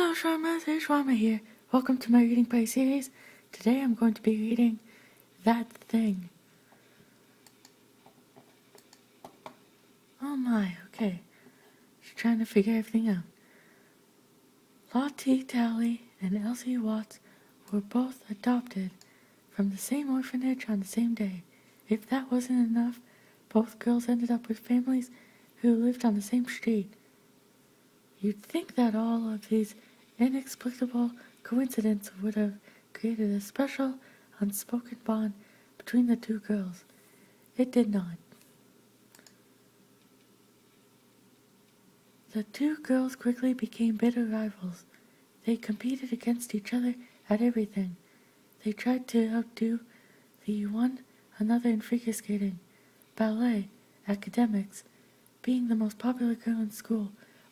Hello, Shawarma. It's Shawarma here. Welcome to my reading play series. Today I'm going to be reading That Thing. Oh my, okay. Just trying to figure everything out. Lottie Talley and Elsie Watts were both adopted from the same orphanage on the same day. If that wasn't enough, both girls ended up with families who lived on the same street. You'd think that all of these inexplicable coincidences would have created a special, unspoken bond between the two girls. It did not. The two girls quickly became bitter rivals. They competed against each other at everything. They tried to outdo the one another in figure skating, ballet, academics, being the most popular girl in school,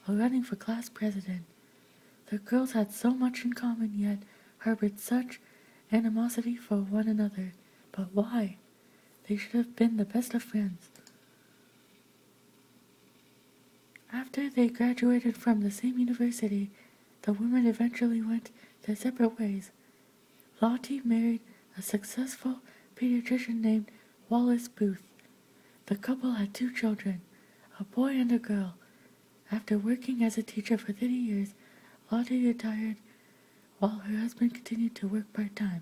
or running for class president. The girls had so much in common, yet harbored such animosity for one another. But why? They should have been the best of friends. After they graduated from the same university, the women eventually went their separate ways. Lottie married a successful pediatrician named Wallace Booth. The couple had 2 children, a boy and a girl. After working as a teacher for 30 years, Lottie retired while her husband continued to work part-time.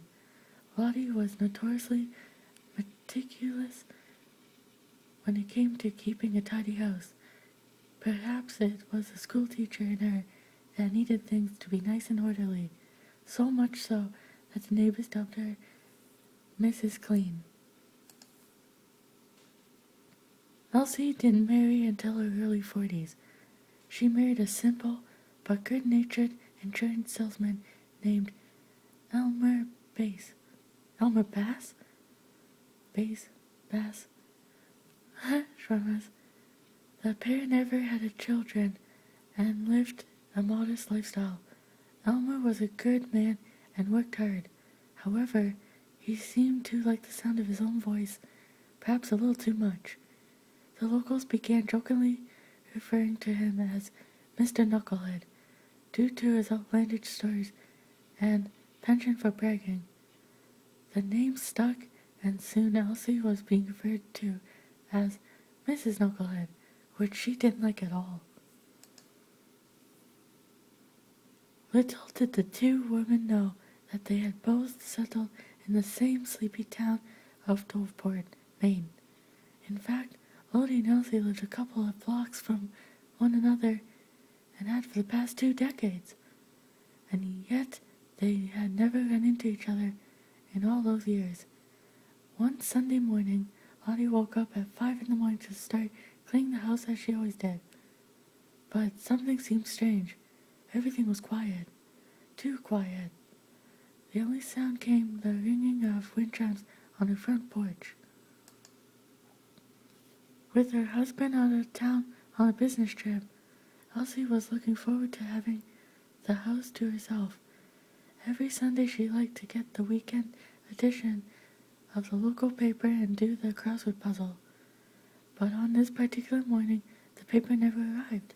Lottie was notoriously meticulous when it came to keeping a tidy house. Perhaps it was the school teacher in her that needed things to be nice and orderly, so much so that the neighbors dubbed her Mrs. Clean. Elsie didn't marry until her early 40s. She married a simple but good-natured insurance salesman named Elmer Bass. Elmer Bass? Bass? Shrummers. The pair never had children and lived a modest lifestyle. Elmer was a good man and worked hard. However, he seemed to like the sound of his own voice, perhaps a little too much. The locals began jokingly referring to him as Mr. Knucklehead, due to his outlandish stories and penchant for bragging. The name stuck, and soon Elsie was being referred to as Mrs. Knucklehead, which she didn't like at all. Little did the 2 women know that they had both settled in the same sleepy town of Doveport, Maine. In fact, Lottie and Elsie lived a couple of blocks from one another and had for the past 2 decades. And yet they had never run into each other in all those years. One Sunday morning, Lottie woke up at 5 in the morning to start cleaning the house as she always did. But something seemed strange. Everything was quiet. Too quiet. The only sound came the ringing of wind chimes on her front porch. With her husband out of town on a business trip, Elsie was looking forward to having the house to herself. Every Sunday she liked to get the weekend edition of the local paper and do the crossword puzzle. But on this particular morning, the paper never arrived.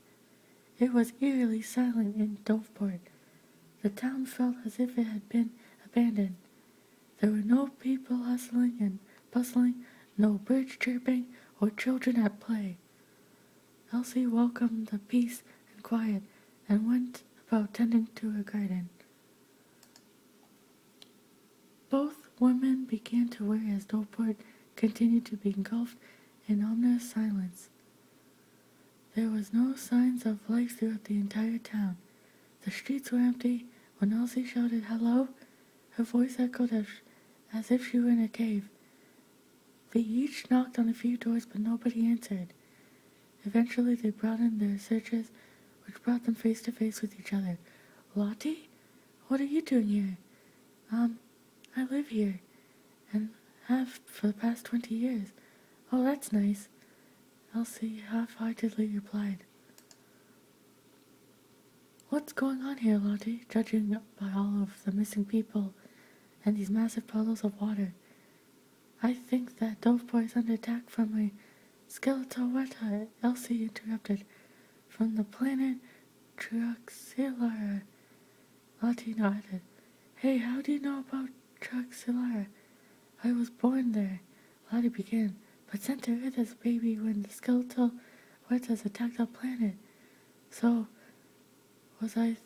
It was eerily silent in Doveport. The town felt as if it had been abandoned. There were no people hustling and bustling, no birds chirping, or children at play. Elsie welcomed the peace and quiet and went about tending to her garden. Both women began to worry as Doveport continued to be engulfed in ominous silence. There was no signs of life throughout the entire town. The streets were empty. When Elsie shouted hello, her voice echoed as if she were in a cave. They each knocked on a few doors, but nobody answered. Eventually they broadened their searches, which brought them face to face with each other. Lottie? What are you doing here? I live here, and have for the past 20 years. Oh, that's nice, Elsie half-heartedly replied. What's going on here, Lottie, judging by all of the missing people and these massive puddles of water? I think that Doveport is under attack from a Skeletoretta, Elsie interrupted. From the planet Truxillara. Lottie nodded. Hey, how do you know about Truxillara? I was born there, Lottie began, but sent to Earth as a baby when the skeletal Huertas attacked our planet. So, was I...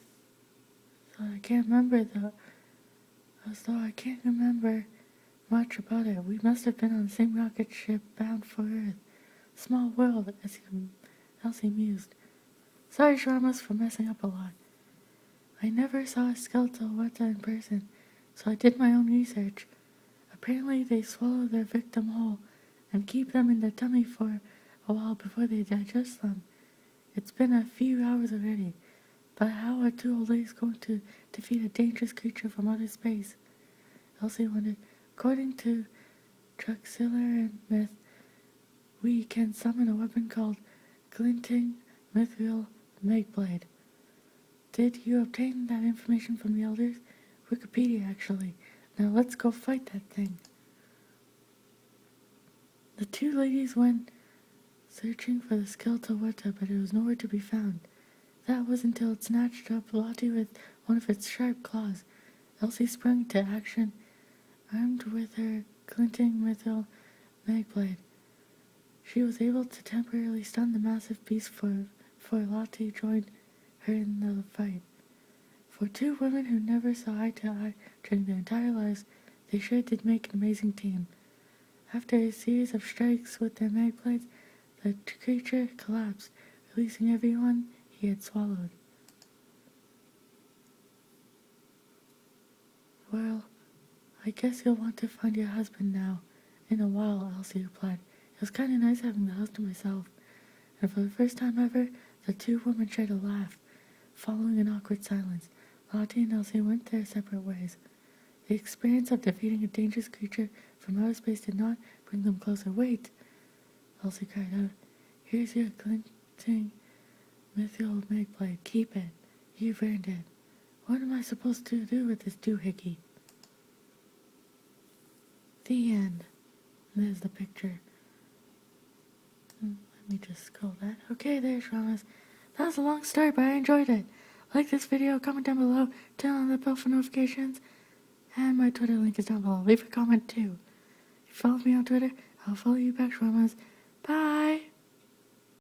I can't remember though. As though I can't remember much about it. We must have been on the same rocket ship bound for Earth. Small world, Elsie mused. Sorry, Shramas, for messing up a lot. I never saw a skeletal Huerta in person, so I did my own research. Apparently they swallow their victim whole and keep them in their tummy for a while before they digest them. It's been a few hours already, but how are two old ladies going to defeat a dangerous creature from outer space? Elsie wondered. According to Truxillar myth, we can summon a weapon called Glinting Mithril Megblade. Did you obtain that information from the elders? Wikipedia, actually. Now let's go fight that thing. The two ladies went searching for the skeletal Huerta, but it was nowhere to be found. That was until it snatched up Lottie with one of its sharp claws. Elsie sprung to action, armed with her glinting mithril magblade. She was able to temporarily stun the massive beast before Lottie joined her in the fight. For two women who never saw eye to eye during their entire lives, they sure did make an amazing team. After a series of strikes with their magblades, the creature collapsed, releasing everyone he had swallowed. Well, I guess you'll want to find your husband now. In a while, Elsie replied. It was kind of nice having the house to myself. And for the first time ever, the two women shared a laugh. Following an awkward silence, Lottie and Elsie went their separate ways. The experience of defeating a dangerous creature from outer space did not bring them closer. Wait! Elsie cried out. Here's your glinting mithril magblade. Keep it. You've earned it. What am I supposed to do with this doohickey? The end. There's the picture. Let me just scroll that. Okay, there's Shramas. That was a long story, but I enjoyed it. Like this video, comment down below, turn on the bell for notifications, and my Twitter link is down below. Leave a comment too. If you follow me on Twitter, I'll follow you back, Shramas. Bye!